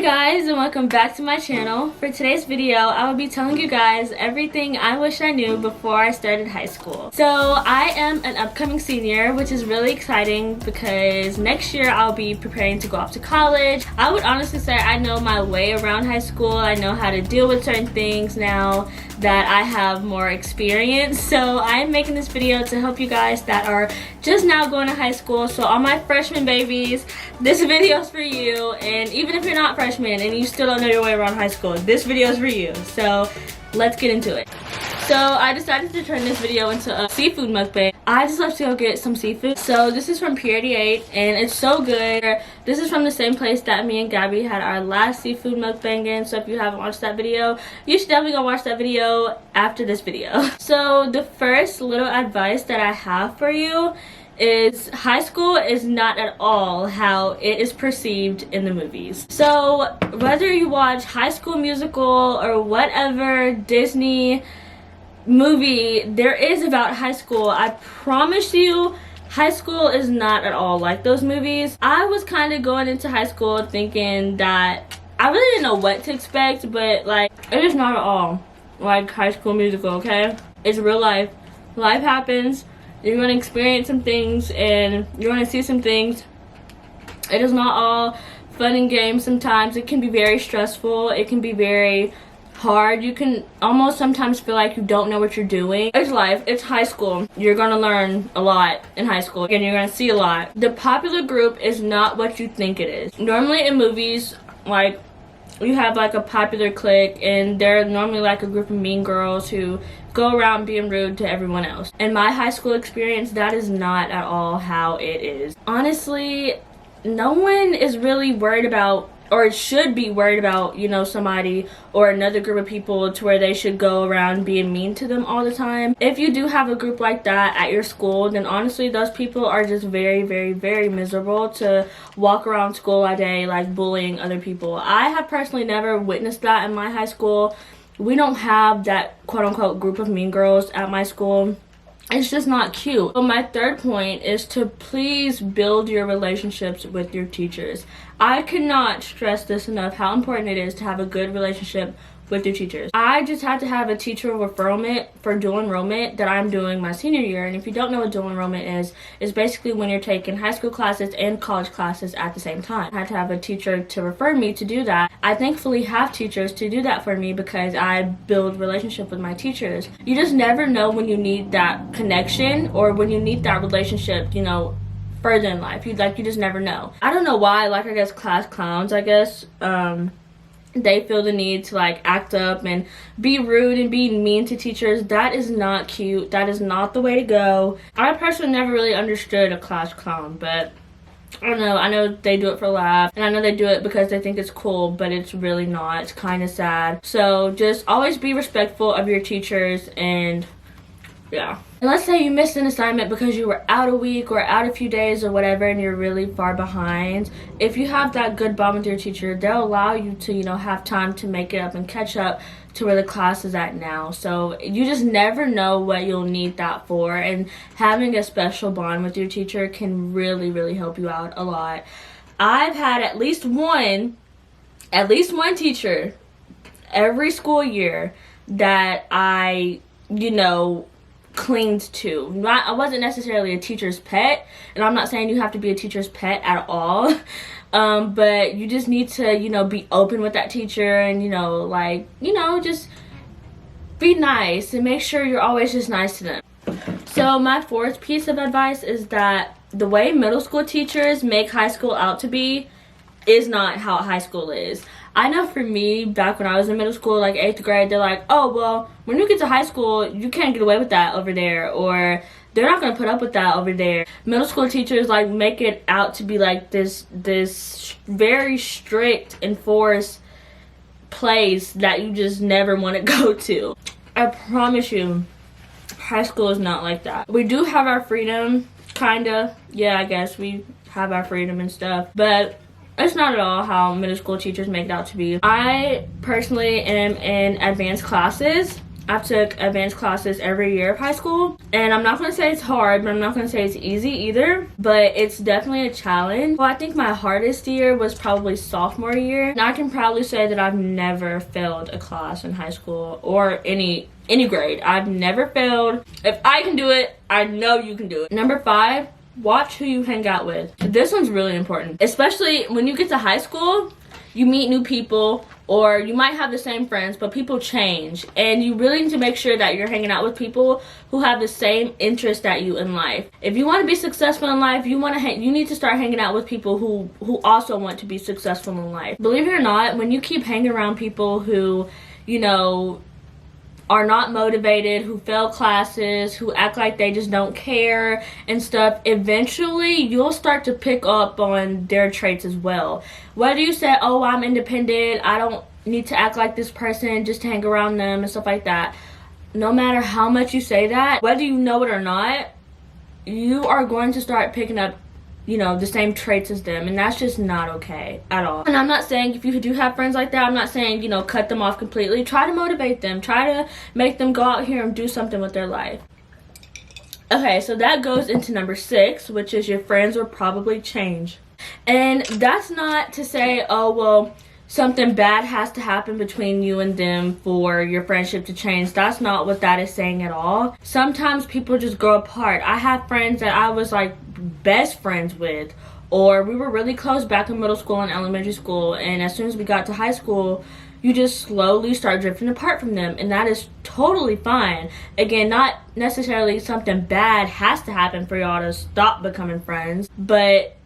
guys, and welcome back to my channel. For today's video, I will be telling you guys everything I wish I knew before I started high school. So I am an upcoming senior, which is really exciting because next year I'll be preparing to go off to college. I would honestly say I know my way around high school. I know how to deal with certain things now that I have more experience. So I am making this video to help you guys that are just now going to high school. So all my freshman babies, this video is for you. And even if you're not freshman and you still don't know your way around high school, this video is for you. So let's get into it. So I decided to turn this video into a seafood mukbang. I just left to go get some seafood. So this is from Purity 8 and it's so good. This is from the same place that me and Gabby had our last seafood mukbang in. So if you haven't watched that video, you should definitely go watch that video after this video. So the first little advice that I have for you is high school is not at all how it is perceived in the movies. So whether you watch High School Musical or whatever Disney movie there is about high school, I promise you high school is not at all like those movies. I was kind of going into high school thinking that I really didn't know what to expect, but like it is not at all like High School Musical, okay? It's real life. Life happens. You're going to experience some things and you're going to see some things. It is not all fun and games. Sometimes it can be very stressful. It can be very hard. You can almost sometimes feel like you don't know what you're doing. It's life. It's high school. You're going to learn a lot in high school and you're going to see a lot. The popular group is not what you think it is. Normally in movies, like, you have like a popular clique and they're normally like a group of mean girls who go around being rude to everyone else. In my high school experience, that is not at all how it is. Honestly, no one is really worried about, or should be worried about, you know, somebody or another group of people to where they should go around being mean to them all the time. If you do have a group like that at your school, then honestly those people are just very, very, very miserable to walk around school all day like bullying other people. I have personally never witnessed that in my high school. We don't have that quote-unquote group of mean girls at my school. It's just not cute. So my third point is to please build your relationships with your teachers. I cannot stress this enough how important it is to have a good relationship with your teachers. I just had to have a teacher referral for dual enrollment that I'm doing my senior year. And if you don't know what dual enrollment is, it's basically when you're taking high school classes and college classes at the same time. I had to have a teacher to refer me to do that. I thankfully have teachers to do that for me because I build relationship with my teachers. You just never know when you need that connection or when you need that relationship, you know, further in life. You just never know. I don't know why, like, I guess class clowns, they feel the need to like act up and be rude and be mean to teachers. That is not cute. That is not the way to go. I personally never really understood a class clown, but I don't know. I know they do it for a laugh and I know they do it because they think it's cool, but it's really not. It's kind of sad. So just always be respectful of your teachers and yeah. And let's say you missed an assignment because you were out a week or out a few days or whatever and you're really far behind. If you have that good bond with your teacher, they'll allow you to, you know, have time to make it up and catch up to where the class is at now. So you just never know what you'll need that for. And having a special bond with your teacher can really, really help you out a lot. I've had at least one teacher every school year that I, you know, clinged to. I wasn't necessarily a teacher's pet, and I'm not saying you have to be a teacher's pet at all, but you just need to, you know, be open with that teacher and, you know, like, you know, just be nice and make sure you're always just nice to them. So my fourth piece of advice is that the way middle school teachers make high school out to be is not how high school is. I know for me, back when I was in middle school, like 8th grade, they're like, oh, well, when you get to high school, you can't get away with that over there, or they're not going to put up with that over there. Middle school teachers, like, make it out to be like this very strict, enforced place that you just never want to go to. I promise you, high school is not like that. We do have our freedom, kind of. Yeah, I guess we have our freedom and stuff, but it's not at all how middle school teachers make it out to be. I personally am in advanced classes I've took advanced classes every year of high school, and I'm not going to say it's hard, but I'm not going to say it's easy either, but it's definitely a challenge. Well, I think my hardest year was probably sophomore year, and I can proudly say that I've never failed a class in high school or any grade. I've never failed. If I can do it, I know you can do it. Number 5, watch who you hang out with. This one's really important, especially when you get to high school. You meet new people, or you might have the same friends, but people change, and you really need to make sure that you're hanging out with people who have the same interest that you in life. If you want to be successful in life, you need to start hanging out with people who also want to be successful in life. Believe it or not, when you keep hanging around people who, you know, are not motivated, who fail classes, who act like they just don't care and stuff, eventually you'll start to pick up on their traits as well. Whether you say, oh, I'm independent, I don't need to act like this person just to hang around them and stuff like that. No matter how much you say that, whether you know it or not, you are going to start picking up, you know, the same traits as them, and that's just not okay at all. And I'm not saying if you do have friends like that, I'm not saying, you know, cut them off completely. Try to motivate them. Try to make them go out here and do something with their life. Okay, so that goes into number 6, which is your friends will probably change. And that's not to say, oh, well, something bad has to happen between you and them for your friendship to change. That's not what that is saying at all. Sometimes people just grow apart. I have friends that I was like best friends with, or we were really close back in middle school and elementary school, and as soon as we got to high school, you just slowly start drifting apart from them, and that is totally fine. Again, not necessarily something bad has to happen for y'all to stop becoming friends, but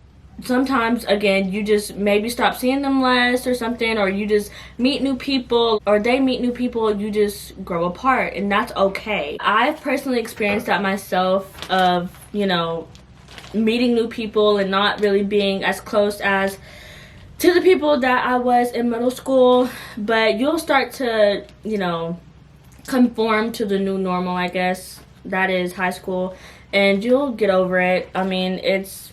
sometimes, again, you just maybe stop seeing them less or something, or you just meet new people, or they meet new people, you just grow apart, and that's okay. I've personally experienced that myself, of, you know, meeting new people and not really being as close as to the people that I was in middle school, but you'll start to, you know, conform to the new normal, I guess, that is high school, and you'll get over it. I mean, it's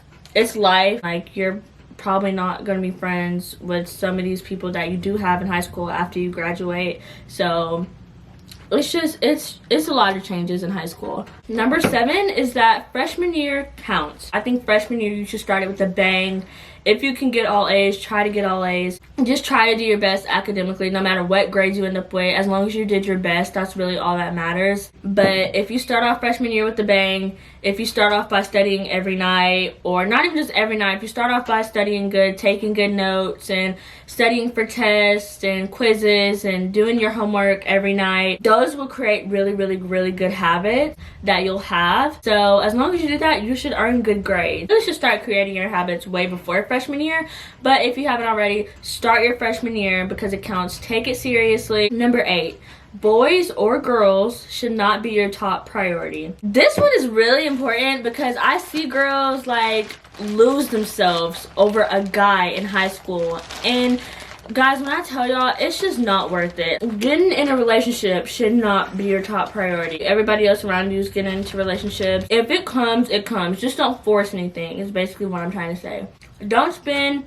life. Like, you're probably not going to be friends with some of these people that you do have in high school after you graduate. So it's just, it's a lot of changes in high school. Number 7 is that freshman year counts. I think freshman year you should start it with a bang. If you can get all A's, try to get all A's. Just try to do your best academically, no matter what grades you end up with. As long as you did your best, that's really all that matters. But if you start off freshman year with a bang, if you start off by studying every night, or not even just every night, if you start off by studying good, taking good notes, and studying for tests and quizzes, and doing your homework every night, those will create really, really, really good habits that you'll have. So as long as you do that, you should earn good grades. You should start creating your habits way before freshman year, but if you haven't already, start your freshman year because it counts. Take it seriously. Number 8, boys or girls should not be your top priority. This one is really important because I see girls like lose themselves over a guy in high school, and guys, when I tell y'all, it's just not worth it. Getting in a relationship should not be your top priority. Everybody else around you is getting into relationships. If it comes, it comes. Just don't force anything, is basically what I'm trying to say. Don't spend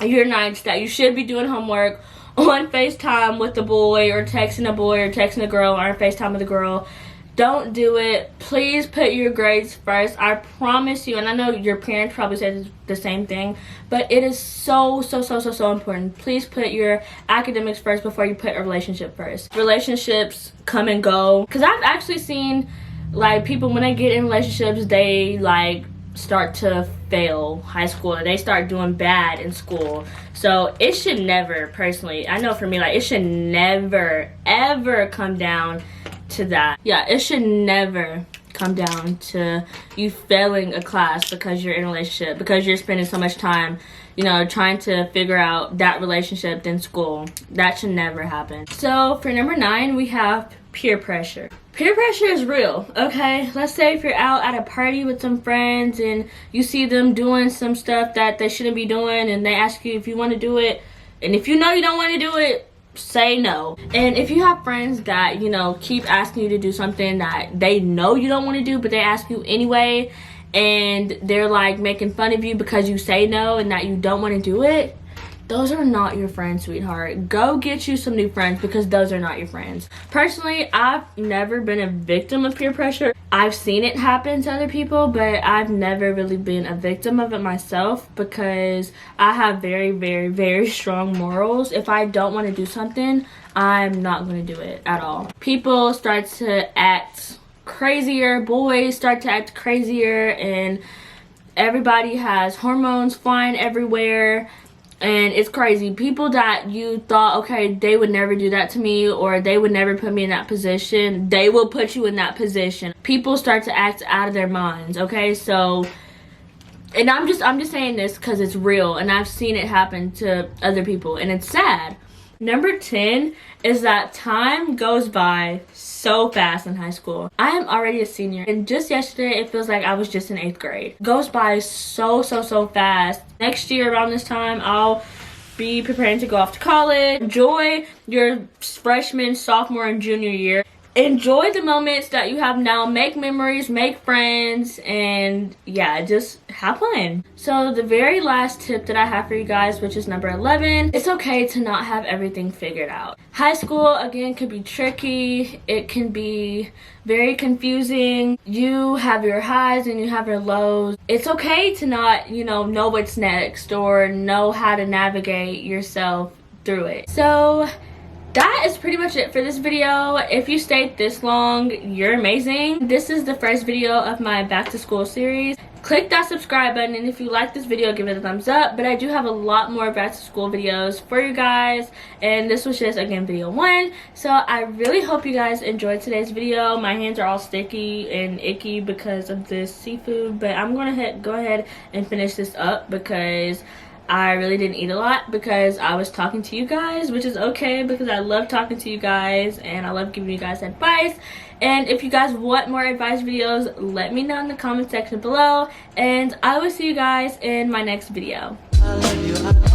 your nights that you should be doing homework on FaceTime with the boy, or texting a boy, or texting a girl, or FaceTime with a girl. Don't do it. Please put your grades first. I promise you, and I know your parents probably said the same thing, but it is so important. Please put your academics first before you put a relationship first. Relationships come and go. Because I've actually seen, like, people, when they get in relationships, they, like, start to fail high school, and they start doing bad in school. So it should never, personally, I know for me, like, it should never, ever come down to that. Yeah, it should never come down to you failing a class because you're in a relationship, because you're spending so much time, you know, trying to figure out that relationship in school. That should never happen. So for number 9, we have peer pressure. Peer pressure is real, okay? Let's say if you're out at a party with some friends and you see them doing some stuff that they shouldn't be doing, and they ask you if you want to do it, and if you know you don't want to do it, say no. And if you have friends that, you know, keep asking you to do something that they know you don't want to do, but they ask you anyway, and they're like making fun of you because you say no and that you don't want to do it, those are not your friends, sweetheart. Go get you some new friends because those are not your friends. Personally, I've never been a victim of peer pressure. I've seen it happen to other people, but I've never really been a victim of it myself because I have very, very, very strong morals. If I don't want to do something, I'm not going to do it at all. People start to act crazier, boys start to act crazier, and everybody has hormones flying everywhere. And it's crazy. People that you thought, okay, they would never do that to me or they would never put me in that position, they will put you in that position. People start to act out of their minds, okay? So, and I'm just saying this because it's real and I've seen it happen to other people and it's sad. Number 10 is that time goes by so fast in high school. I am already a senior and just yesterday it feels like I was just in 8th grade. It goes by so fast. Next year around this time I'll be preparing to go off to college. Enjoy your freshman, sophomore, and junior year. Enjoy the moments that you have now. Make memories, make friends, and yeah, just have fun. So the very last tip that I have for you guys, which is number 11, it's okay to not have everything figured out. High school, again, could be tricky. It can be very confusing. You have your highs and you have your lows. It's okay to not, know what's next or know how to navigate yourself through it. So that is pretty much it for this video. If you stayed this long, you're amazing. This is the first video of my back to school series. Click that subscribe button, and if you like this video, give it a thumbs up. But I do have a lot more back to school videos for you guys, and this was just, again, video 1. So I really hope you guys enjoyed today's video. My hands are all sticky and icky because of this seafood, but I'm gonna go ahead and finish this up because I really didn't eat a lot because I was talking to you guys, which is okay because I love talking to you guys and I love giving you guys advice. And if you guys want more advice videos, let me know in the comment section below, and I will see you guys in my next video. I love you.